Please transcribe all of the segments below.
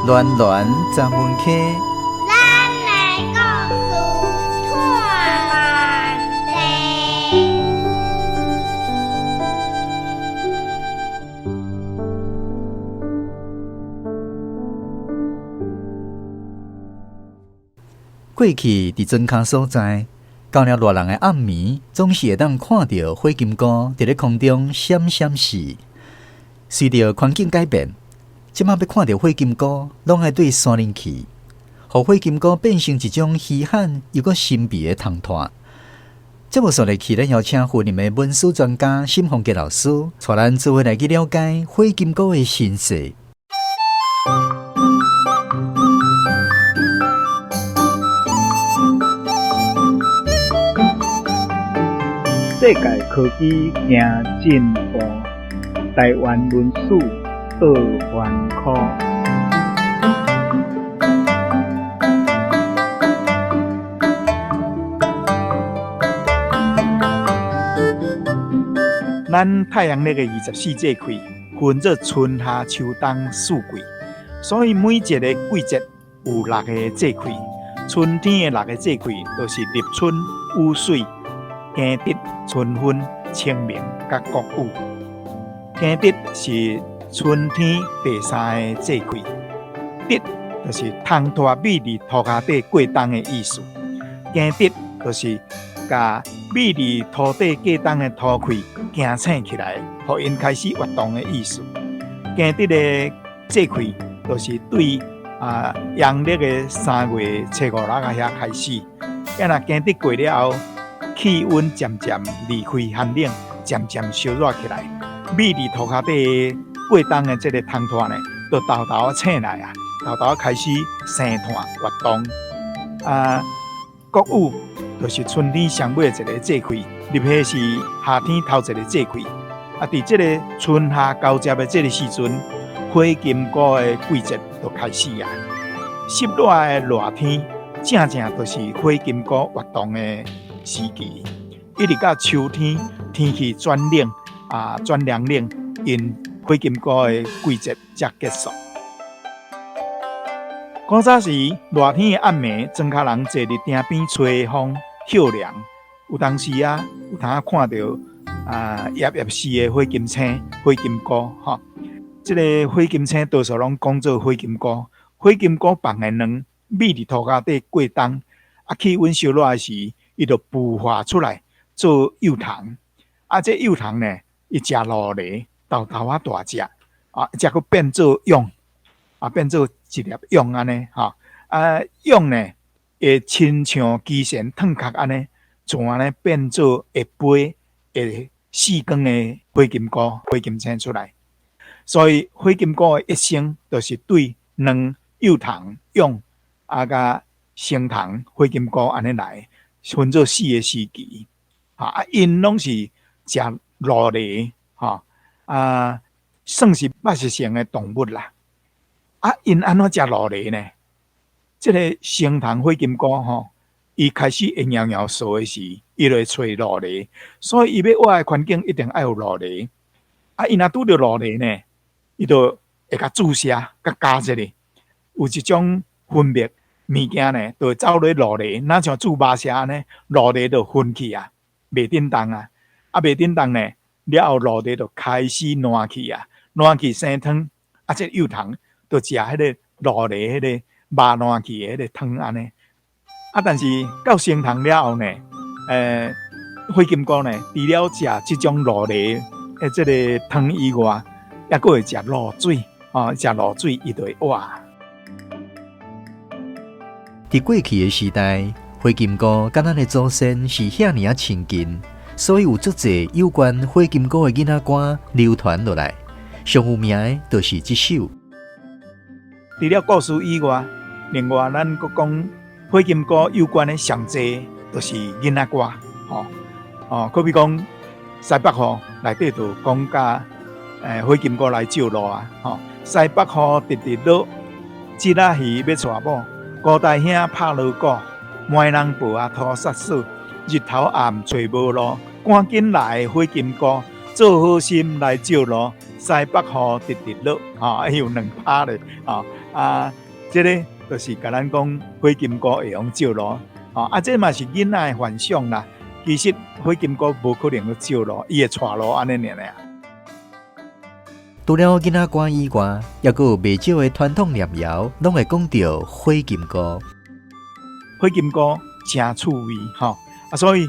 暖暖十门溪，咱来故事串联地。过去伫庄脚所在，到了热人的暗暝，总是会当看到火金菇伫咧空中闪闪烁。随着环境改变，即马要看到火金菇，拢爱对山林去，互火金菇变成一种稀罕又阁神秘的虫拖。节目所来去，咱邀请云林的文史专家沈宏杰老师，带咱做伙来去了解火金菇的身世。世界科技行进步，台湾文史学环科。咱太阳历的24节气分作春夏秋冬四季，所以每一个季节有6个节气。春天的6个节气就是立春、雨水、庚直、春分、清明、甲国雨。庚直是春天第3个节气，直就是烘托美丽土骹底过冬的意思。庚直就是甲美丽土地过冬的土块行醒起来，互因开始活动的意思。庚直的节气就是对阳历的3月初5、6遐开始，若庚直过了后，气温渐渐离开寒冷，渐渐烧热起来。美丽土骹底过冬的这个烘托呢，就豆豆醒来啊，豆豆开始生炭活动。国雨就是春天上尾的一个节气，入夏是夏天头一个节气。伫这个春夏交接的这个时阵，火金菇的季节就开始啊。湿热的热天，正正就是火金菇活动的时期，一直到秋天，天气转冷转凉冷，因火金菇的季节才结束。古早时热天的暗暝，庄脚人坐伫亭边吹风休凉，有当时有通看到叶丝的火金青、火金菇吼。这个火金青多数拢讲做火金菇，火金菇放的卵，美伫土骹底过冬，气温烧热的时，伊就孵化出来做幼虫。这幼虫呢，伊食落梨，豆豆大只，才佫变做蛹，变做一粒蛹安尼哈。蛹呢，会亲像机弦烫壳安尼，全呢变做会飞会细光的火金菇、火金青出来。所以火金菇的一生，就是对卵、幼虫、蛹甲成虫、火金菇安尼来，分做4个时期。因拢是食落梨，算是肉食性的动物啦。因安怎食落梨呢？这个成虫火金菇伊开始会摇摇扫的时，伊就会找落梨，所以伊要活的环境一定要有落梨。伊若拄着落梨呢，伊就会甲注射、甲加一个，有一种分泌物件呢，就会走落落梨，哪像注麻射安尼，落梨就分去啊，袂振动啊，袂振动呢，了后落梨就开始烂去啊，烂去生汤，这幼虫就食迄个落梨迄个麻烂去的迄个汤安尼。但是到成虫了后呢，火金菇呢，除了食这种落梨的这个汤以外，还佫会食露水，食露水伊就会活。伫过去的时代，火金菇甲咱的祖先是遐尔亲近，所以有足侪有关火金菇的囡仔歌流传落来。上有名的就是这首。除了故事以外，另外咱佫讲火金菇有关的上济，就是囡仔歌，可比讲西北雨内底就讲甲火金菇来照路啊，西北雨直直落，一仔鱼要带某，古代兄拍锣鼓，满人抱土杀死，日头暗找无路，赶紧来火金菇，做好心来照路，西北雨直直落，还有2%咧，这个就是甲咱讲火金菇会用照路，这嘛是囡仔的幻想啦。其实火金菇无可能去照路，伊会带路安尼尔尔。除了囡仔歌以外，也佫有袂少的传统念谣，拢会讲到火金菇。火金菇真趣味，所以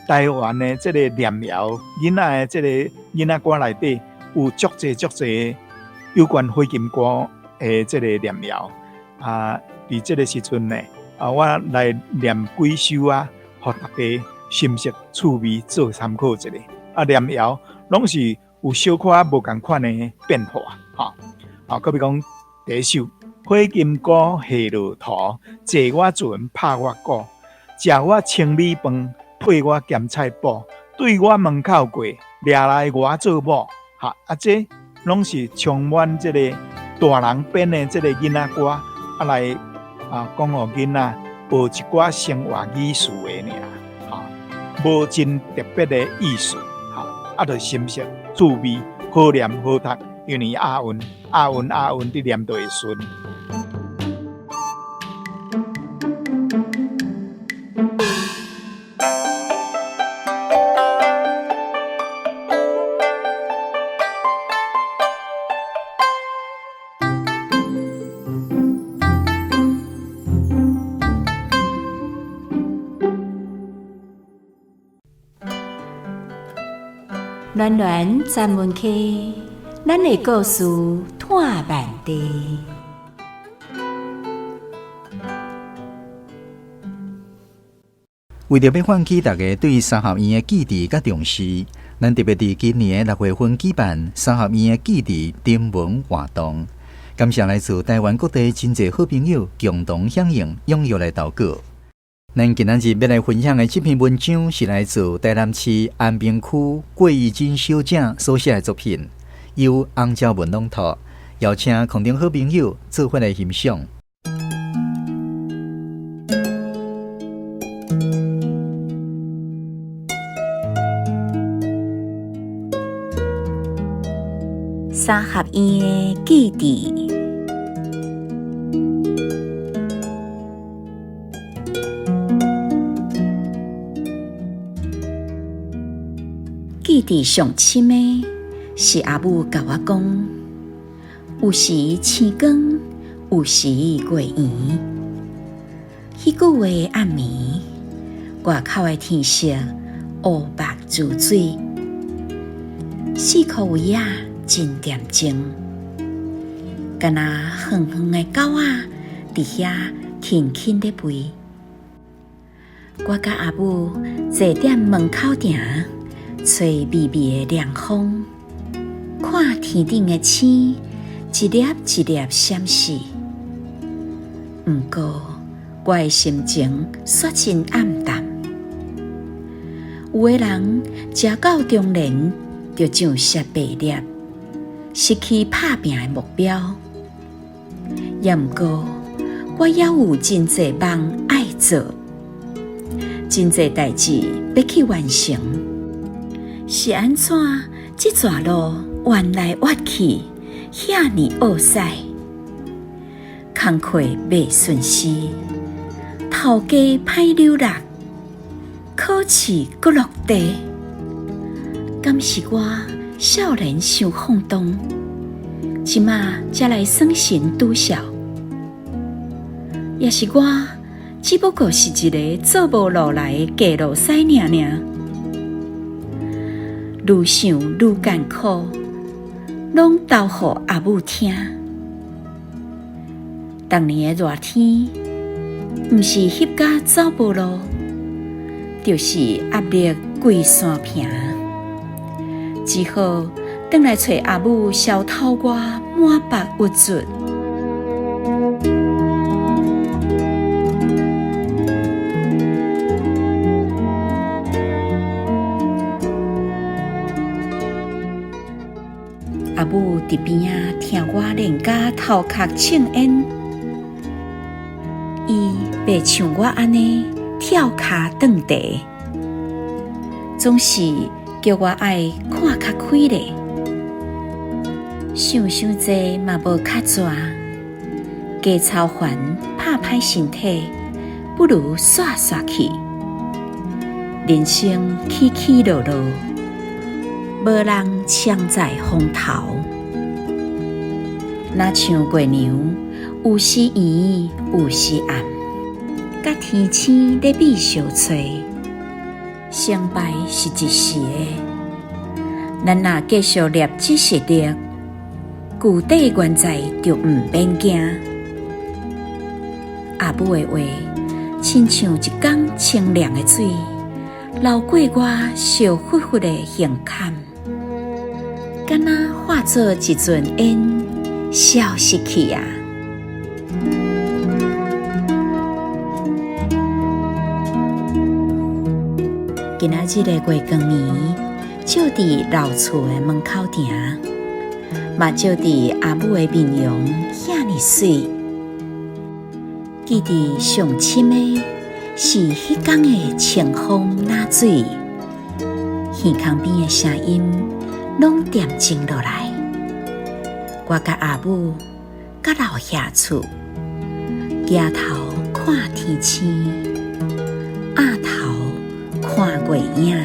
台湾的这个念谣，囡仔的这个囡仔歌内底有足侪有关火金菇的这个念谣。伫这个时阵呢，我来念几首互大家深色趣味做参考一下。念谣拢是有小可无共款的变化，比如讲第一首火金菇下落土，坐我船拍我鼓，食我青米饭，配我咸菜脯，对我门口过，掠来我做某。这拢是充满这个大人编的这个囡仔歌，来讲互囡仔学一寡生活语词的尔，无真特别的意思，就深色趣味，好念好读，因为押韵你念就会顺。暖暖站门溪，咱的故事探万地。为着要唤起大家对三合院的记忆甲重视，咱特别伫今年的6月份举办三合院的记忆征文活动。感谢来自台湾各地真侪好朋友共同响应，踊跃来投稿。咱今仔日要来分享的这篇文章是来自台南市安平区郭义珍小姐所写的作品，由洪昭文朗读，邀请空中好朋友做伙来欣赏。三合院的记忆。记忆上深的是阿母甲我讲，有时星光，有时月圆。迄句话的暗暝，外口的天色乌白如水，四颗位真恬静，敢若远远的狗伫遐轻轻地吠。我甲阿母坐踮门口埕，吹微微的凉风，看天顶的星一粒一粒闪烁。不过，我的心情煞真暗淡。有的人食到中年，就像失败粒，失去打拼的目标。也不过，我也有真侪梦爱做，真侪代志要去完成。是安怎？这段路弯来弯去，遐尼恶驶，工课袂顺遂，头家歹流落，考试阁落地。敢是我少年伤放荡，即马才来算神拄笑？也是我只不过是一个做无落来的假路驶尔。愈想愈艰苦，拢投互阿母听。当年的热天，毋是翕甲走无路，就是压力规山坪，只好转来找阿母消透我满腹郁卒。阿母伫边仔听我练家头壳唱演，伊袂像我安尼跳骹转地，总是叫我爱看较开咧。想济嘛无较蛇，加操烦拍歹身体，不如耍耍去。人生起起落落，无人抢在风头。若像月娘，有时圆，有时暗，甲天星咧比相找，成败是一时的。咱若继续立即实力，具体原在就毋免惊。阿母的话，亲像一缸清凉的水，流过我烧忽忽的胸坎，敢若化作一阵烟，消失去啊！今仔日的月光暝，照伫老厝的门口埕，嘛照伫阿母的面容遐尼水。记伫上深的是迄天的清风那水，耳孔边的声音拢恬静落来。我甲阿母、甲老爷厝，抬头看天星，压头看月影，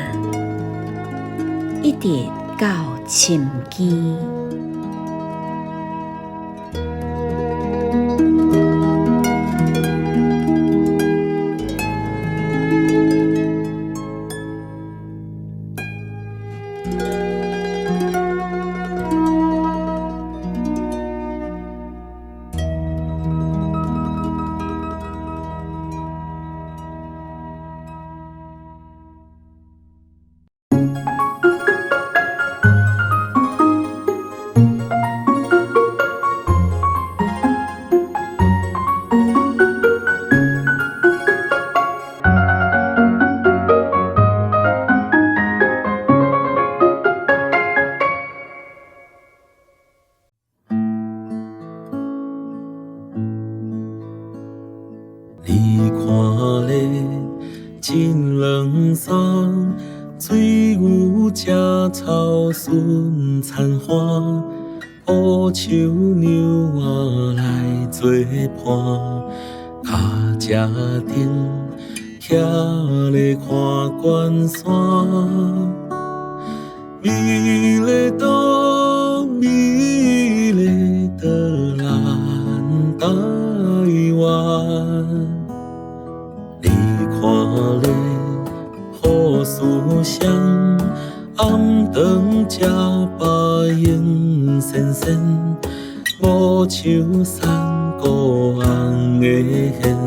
一直到深更。你看咧，真冷霜，水牛食草顺残花，乌树牛仔来做伴，脚车顶徛咧看关山，美丽岛，美丽的咱台湾。你看咧，雨丝香，暗灯吃白影闪闪，无树山孤红的线，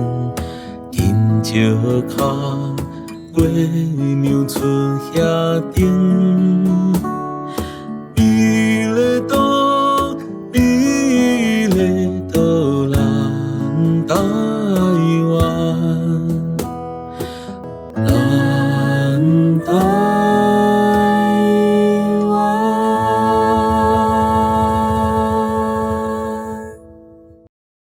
金石脚月娘村遐顶。